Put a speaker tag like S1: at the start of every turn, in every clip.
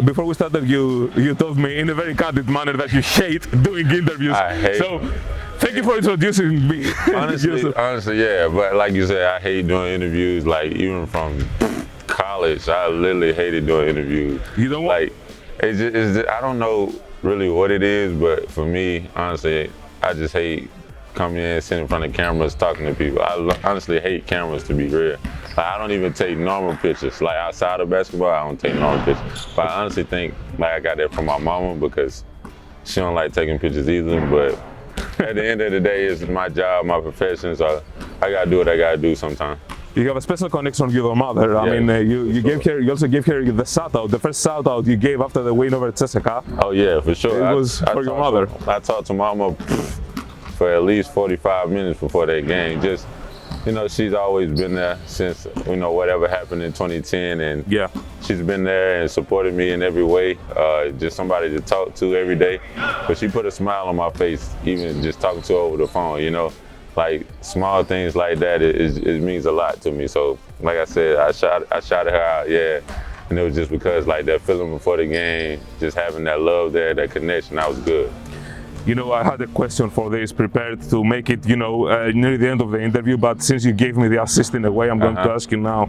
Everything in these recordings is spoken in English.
S1: before we started, you told me in a very candid manner that you hate doing interviews.
S2: I hate.
S1: So, thank you for introducing me.
S2: Honestly, yeah. But like you said, I hate doing interviews. Like even from college, I literally hated doing interviews.
S1: You don't
S2: like I don't know really what it is, but for me, honestly, I just hate coming in, sitting in front of cameras, talking to people. I honestly hate cameras, to be real. Like, I don't even take normal pictures. Like outside of basketball, I don't take normal pictures. But I honestly think like I got that from my mama because she don't like taking pictures either. But at the end of the day, it's my job, my profession, so I gotta do what I gotta do sometimes.
S1: You have a special connection with your mother. I mean, you also gave her the shout out, the first shout out you gave after the win over CSKA.
S2: Oh yeah, for sure.
S1: It was for your mother.
S2: I talked to mama for at least 45 minutes before that game. Just, you know, she's always been there since, you know, whatever happened in 2010, and
S1: yeah,
S2: she's been there and supported me in every way. Just somebody to talk to every day. But she put a smile on my face, even just talking to her over the phone, you know. Like small things like that, it means a lot to me. So, like I said, I shouted her out, yeah. And it was just because like that feeling before the game, just having that love there, that connection, that was good.
S1: You know, I had a question for this prepared to make it, you know, near the end of the interview, but since you gave me the assist in a way, I'm going to ask you now.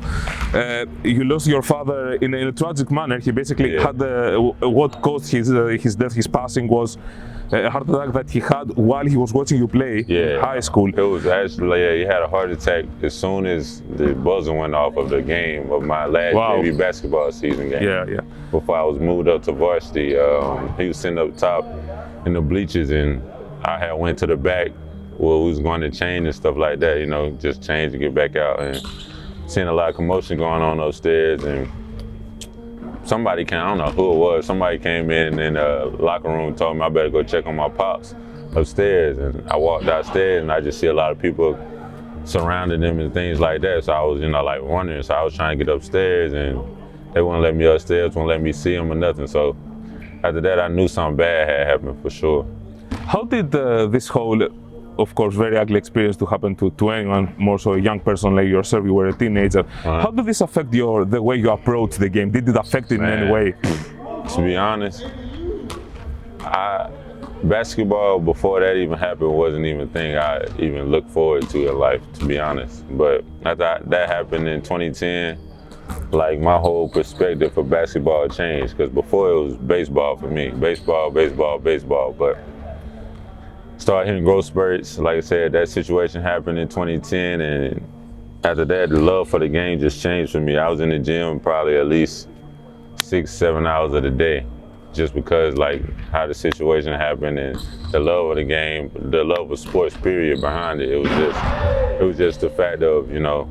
S1: You lost your father in a tragic manner. He basically had what caused his death, his passing was a heart attack that he had while he was watching you play in high school.
S2: It was actually, he had a heart attack as soon as the buzzer went off of the game of my last baby basketball season game.
S1: Yeah.
S2: Before I was moved up to varsity, he was sitting up top in the bleachers, and I had went to the back where we was going to change and stuff like that, you know, just change and get back out, and seeing a lot of commotion going on upstairs, and somebody came, I don't know who it was, somebody came in the locker room, told me I better go check on my pops upstairs, and I walked downstairs and I just see a lot of people surrounding them and things like that, so I was, you know, like wondering, so I was trying to get upstairs and they wouldn't let me upstairs, wouldn't let me see them or nothing, so after that I knew something bad had happened for sure.
S1: How did this whole, of course, very ugly experience to happen to anyone, more so a young person like yourself, you were a teenager, how did this affect the way you approach the game? Did it affect it in any way?
S2: To be honest, basketball before that even happened wasn't even a thing I even looked forward to in life, to be honest. But after that happened in 2010, like my whole perspective for basketball changed, because before it was baseball for me, baseball, but started hitting growth spurts. Like I said, that situation happened in 2010, and after that, the love for the game just changed for me. I was in the gym probably at least 6-7 hours of the day, just because like how the situation happened and the love of the game, the love of sports period behind it. It was just the fact of, you know,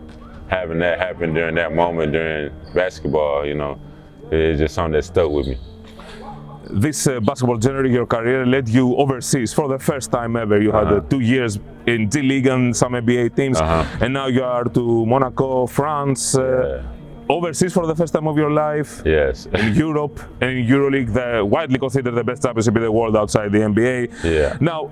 S2: having that happen during that moment during basketball, you know, it's just something that stuck with me.
S1: This basketball journey in your career led you overseas for the first time ever. You had 2 years in D League and some NBA teams, and now you are to Monaco, France. Overseas for the first time of your life.
S2: Yes.
S1: In Europe and in EuroLeague, widely considered the best championship in the world outside the NBA.
S2: Yeah.
S1: Now,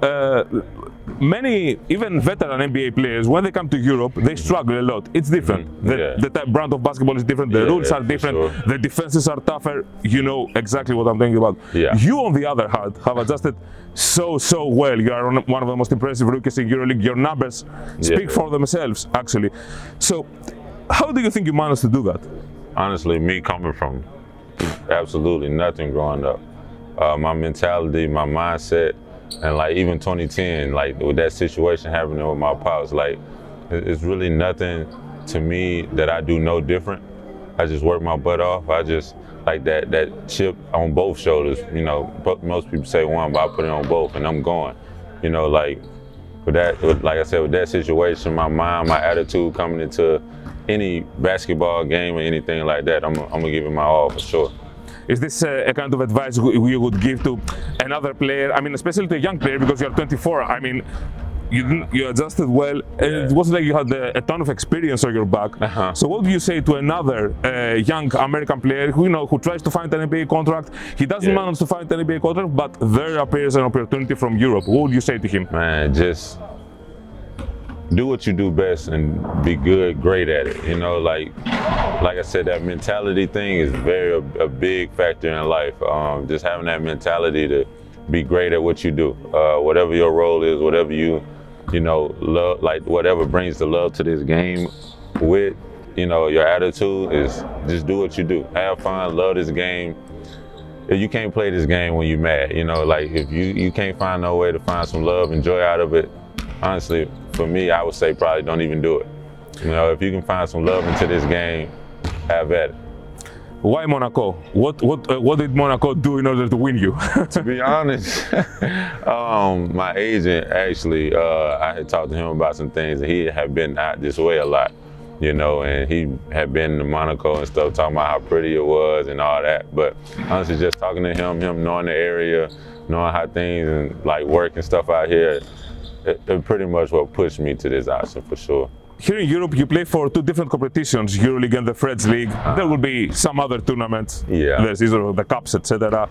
S1: many, even veteran NBA players, when they come to Europe, they struggle a lot. It's different. The type brand of basketball is different. The rules are different.
S2: Sure.
S1: The defenses are tougher. You know exactly what I'm thinking about.
S2: Yeah.
S1: You, on the other hand, have adjusted so well. You are one of the most impressive rookies in EuroLeague. Your numbers speak for themselves, actually. So, how do you think you managed to do that?
S2: Honestly, me coming from absolutely nothing growing up, my mentality, my mindset, and like even 2010, like with that situation happening with my pops, like it's really nothing to me that I do no different. I just work my butt off. I just like that chip on both shoulders. You know, most people say one, but I put it on both, and I'm going. You know, like like I said, with that situation, my mind, my attitude coming into any basketball game or anything like that, I'm gonna give it my all for sure.
S1: Is this a kind of advice you would give to another player? I mean, especially to a young player, because you're 24. I mean, you adjusted well, and it wasn't like you had a ton of experience on your back. So what do you say to another young American player who tries to find an NBA contract? He doesn't manage to find an NBA contract, but there appears an opportunity from Europe. What would you say to him?
S2: Man, just do what you do best and be great at it. You know, like I said, that mentality thing is a big factor in life. Just having that mentality to be great at what you do, whatever your role is, whatever you know, love, like whatever brings the love to this game with, you know, your attitude is just do what you do. Have fun, love this game. If you can't play this game when you're mad, you know, like if you can't find no way to find some love and joy out of it, honestly, for me, I would say probably don't even do it. You know, if you can find some love into this game, have at it.
S1: Why Monaco? What did Monaco do in order to win you?
S2: To be honest, my agent actually, I had talked to him about some things, and he had been out this way a lot, you know, and he had been to Monaco and stuff, talking about how pretty it was and all that. But honestly, just talking to him knowing the area, knowing how things and like work and stuff out here, it pretty much what pushed me to this option for sure.
S1: Here in Europe, you play for two different competitions, EuroLeague and the French League. There will be some other tournaments.
S2: Yeah.
S1: There's either the cups, etc.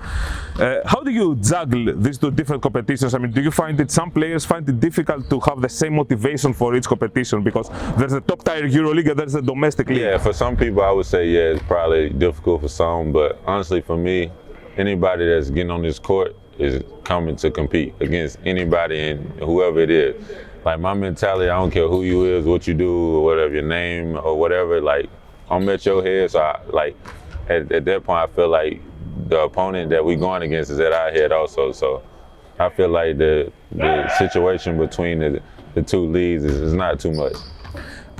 S1: How do you juggle these two different competitions? I mean, do you find it, some players find it difficult to have the same motivation for each competition because there's a top tier EuroLeague and there's a domestic league?
S2: Yeah, for some people, I would say, yeah, it's probably difficult for some, but honestly, for me, anybody that's getting on this court is coming to compete against anybody and whoever it is. Like my mentality, I don't care who you is, what you do, or whatever your name or whatever. Like I'm at your head, so at that point, I feel like the opponent that we going against is at our head also. So I feel like the situation between the two leagues is not too much.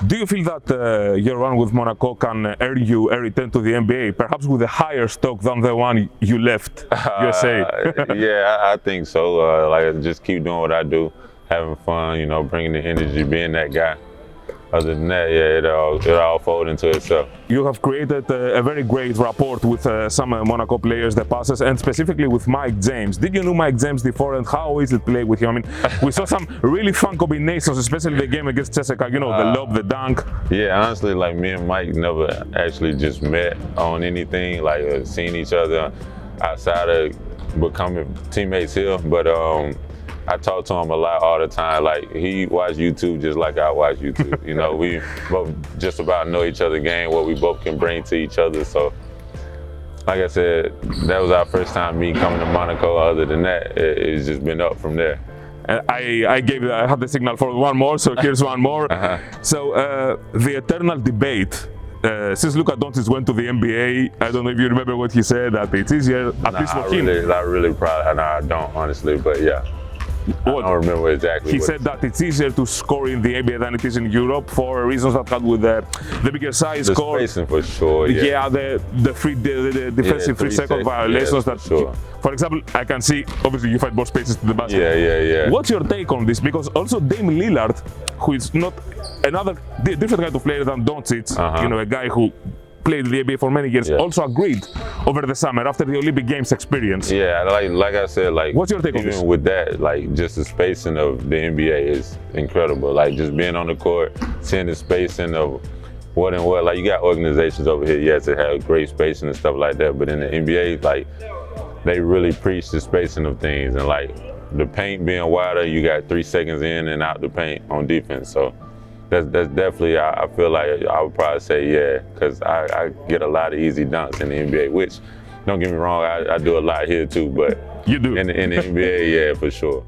S1: Do you feel that your run with Monaco can earn you a return to the NBA, perhaps with a higher stock than the one you left USA?
S2: Yeah, I think so. Like just keep doing what I do. Having fun, you know, bringing the energy, being that guy. Other than that, yeah, it all fold into itself.
S1: You have created a very great rapport with some Monaco players, the passes, and specifically with Mike James. Did you know Mike James before, and how is it play with him? I mean, we saw some really fun combinations, especially the game against Cesca, you know, the lob, the dunk.
S2: Yeah, honestly, like me and Mike never actually just met on anything, like seen each other outside of becoming teammates here, but I talk to him a lot all the time. Like he watch YouTube just like I watch YouTube. You know, we both just about know each other's game, what we both can bring to each other. So, like I said, that was our first time me coming to Monaco. Other than that, it's just been up from there.
S1: I had the signal for one more, so here's one more. So the eternal debate. Since Luka Doncic went to the NBA, I don't know if you remember what he said, that it's easier, at least for him.
S2: I really probably, I don't honestly, but yeah. I don't remember exactly.
S1: He said that it's easier to score in the NBA than it is in Europe for reasons that had with the bigger size,
S2: the spacing for sure. Yeah,
S1: the defensive 3 second violations that.
S2: Sure.
S1: For example, I can see obviously you find more spaces to the basket.
S2: Yeah.
S1: What's your take on this? Because also Dame Lillard, who is not another different kind of player than Doncic, you know, a guy who played in the NBA for many years, also agreed over the summer after the Olympic Games experience.
S2: Yeah, like I said, like
S1: what's your take on this?
S2: Even with that, like just the spacing of the NBA is incredible. Like just being on the court, seeing the spacing of what and what. Like you got organizations over here, yes, that have great spacing and stuff like that, but in the NBA, like they really preach the spacing of things, and like the paint being wider, you got 3 seconds in and out the paint on defense. So that's definitely, I feel like I would probably say yeah, because I get a lot of easy dunks in the NBA, which don't get me wrong, I do a lot here too, but
S1: you do
S2: in the NBA, yeah, for sure.